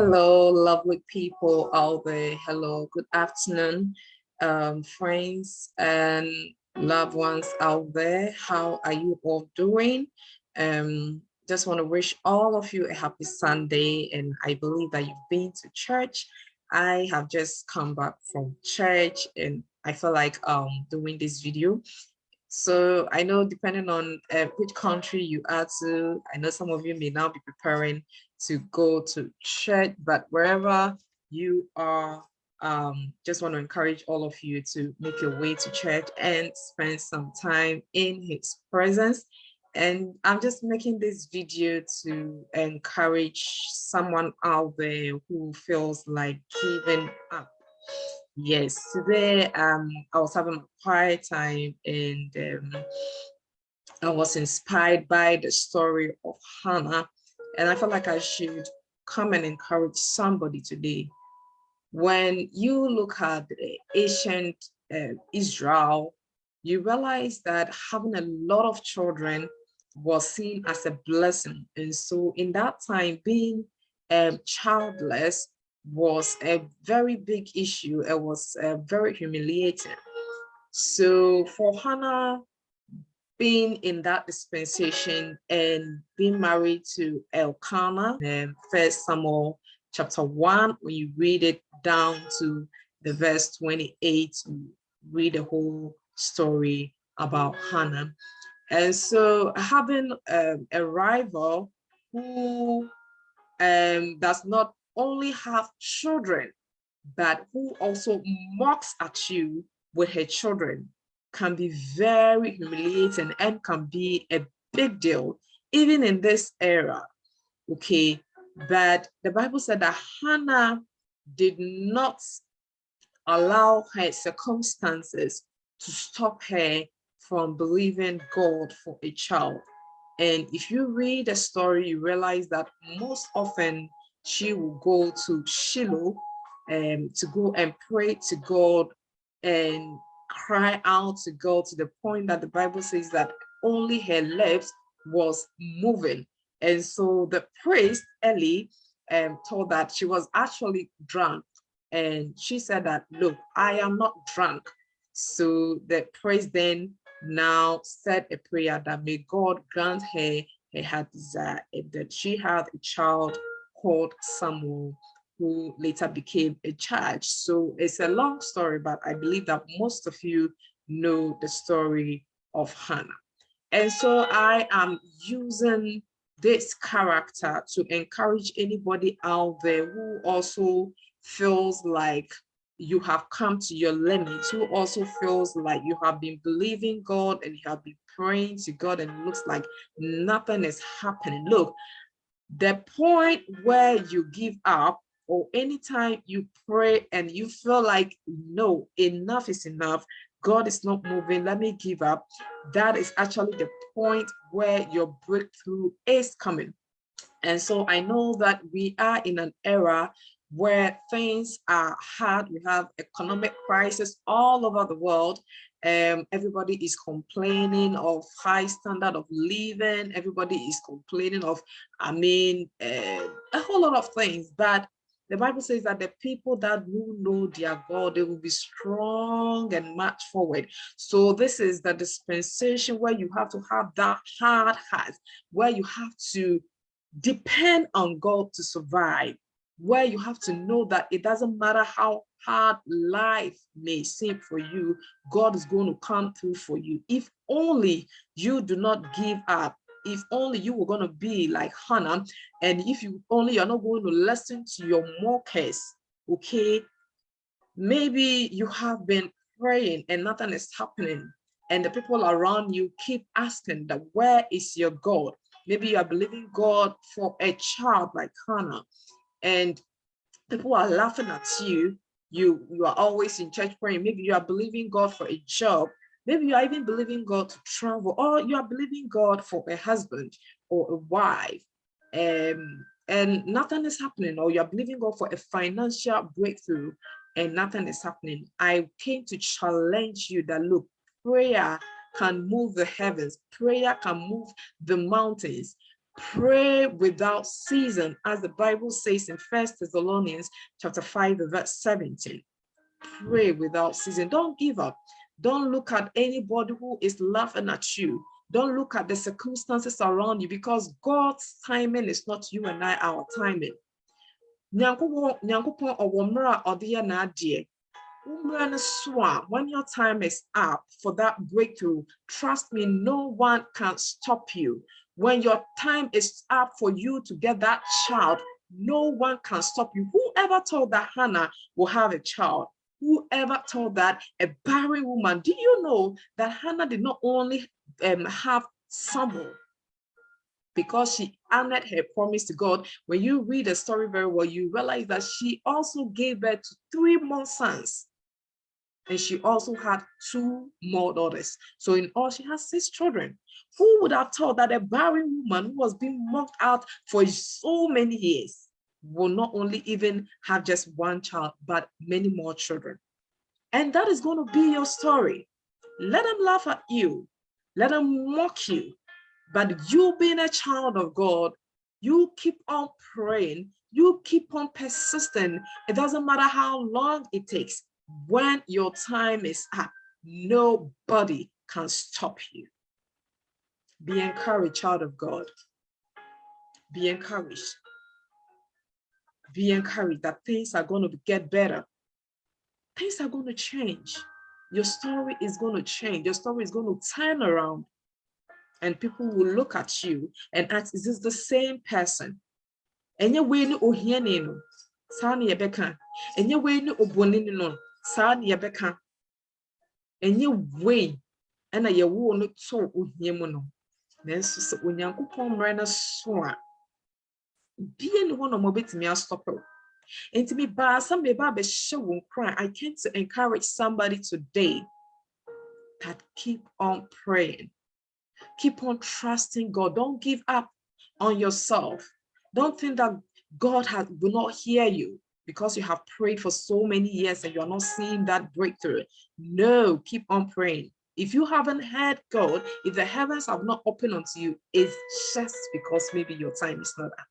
Hello, lovely people out there. Hello, good afternoon, friends and loved ones out there. How are you all doing? Just want to wish all of you a happy Sunday, and I believe that you've been to church. I have just come back from church, and I feel like doing this video. So I know depending on which country you are to, I know some of you may now be preparing to go to church, but wherever you are, just want to encourage all of you to make your way to church and spend some time in his presence. And I'm just making this video to encourage someone out there who feels like giving up. Yes, today I was having a quiet time, and I was inspired by the story of Hannah, and I felt like I should come and encourage somebody today. When you look at the ancient Israel, you realize that having a lot of children was seen as a blessing. And so in that time, being childless was a very big issue. It was very humiliating. So for Hannah, being in that dispensation and being married to Elkanah, First Samuel chapter 1, when you read it down to the verse 28, you read the whole story about Hannah. And so having a rival who does not only have children, but who also mocks at you with her children can be very humiliating and can be a big deal, even in this era, okay? But the Bible said that Hannah did not allow her circumstances to stop her from believing God for a child. And if you read the story, you realize that most often she will go to Shiloh to go and pray to God and cry out to God, to the point that the Bible says that only her lips was moving. And so the priest, Eli, told that she was actually drunk. And she said that, look, I am not drunk. So the priest then now said a prayer that may God grant her her heart desire, and that she had a child called Samuel, who later became a judge. So it's a long story, but I believe that most of you know the story of Hannah. And so I am using this character to encourage anybody out there who also feels like you have come to your limits, who also feels like you have been believing God and you have been praying to God and it looks like nothing is happening. Look, the point where you give up, or anytime you pray and you feel like, no, enough is enough, God is not moving, let me give up, that is actually the point where your breakthrough is coming. And so I know that we are in an era where things are hard. We have economic crisis all over the world. Everybody is complaining of high standard of living. Everybody is complaining of, a whole lot of things. But the Bible says that the people that do know their God, they will be strong and march forward. So this is the dispensation where you have to have that hard heart, where you have to depend on God to survive, where you have to know that it doesn't matter how hard life may seem for you, God is going to come through for you. If only you do not give up, if only you were going to be like Hannah, and if you only you're not going to listen to your mockers, okay? Maybe you have been praying and nothing is happening, and the people around you keep asking that, where is your God? Maybe you are believing God for a child like Hannah, and people are laughing at you. You are always in church praying. Maybe you are believing God for a job. Maybe you are even believing God to travel, or you are believing God for a husband or a wife, and nothing is happening, or you are believing God for a financial breakthrough and nothing is happening. I came to challenge you that, look, prayer can move the heavens. Prayer can move the mountains. Pray without ceasing, as the Bible says in 1 Thessalonians chapter 5, verse 17. Pray without ceasing. Don't give up. Don't look at anybody who is laughing at you. Don't look at the circumstances around you, because God's timing is not you and I, our timing. When your time is up for that breakthrough, trust me, no one can stop you. When your time is up for you to get that child, no one can stop you. Whoever told that Hannah will have a child? Whoever told that a barren woman? Do you know that Hannah did not only have Samuel because she honored her promise to God? When you read the story very well, you realize that she also gave birth to 3 more sons. And she also had 2 more daughters. So in all, she has 6 children. Who would have thought that a barren woman who was being mocked out for so many years will not only even have just 1 child, but many more children? And that is going to be your story. Let them laugh at you. Let them mock you. But you being a child of God, you keep on praying. You keep on persisting. It doesn't matter how long it takes. When your time is up, nobody can stop you. Be encouraged, child of God. Be encouraged. Be encouraged that things are going to get better. Things are going to change. Your story is going to change. Your story is going to turn around. And people will look at you and ask, is this the same person? And you're waiting no. Sani yebeka. And you're waiting obonini no. Sani yebeka. And you're waiting. And you won't so uhiemu no. Nenso se onyankopon mra na so a bia ne ho no mobetimi stop. And to me ba some be ba be show cry. I came to encourage somebody today that keep on praying. Keep on trusting God. Don't give up on yourself. Don't think that God will not hear you because you have prayed for so many years and you're not seeing that breakthrough. No, keep on praying. If you haven't heard God, if the heavens have not opened unto you, it's just because maybe your time is not up.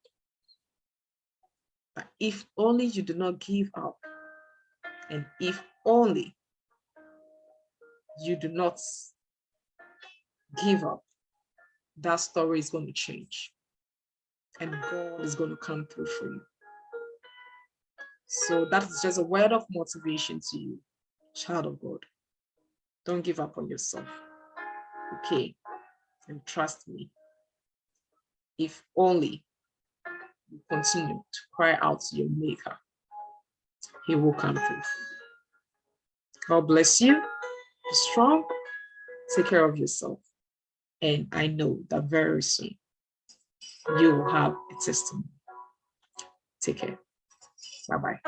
But if only you do not give up, and if only you do not give up, that story is going to change. And God is going to come through for you. So that is just a word of motivation to you, child of God. Don't give up on yourself. Okay? And trust me, if only you continue to cry out to your Maker, He will come through. God bless you. Be strong. Take care of yourself. And I know that very soon you will have a testimony. Take care. Bye-bye.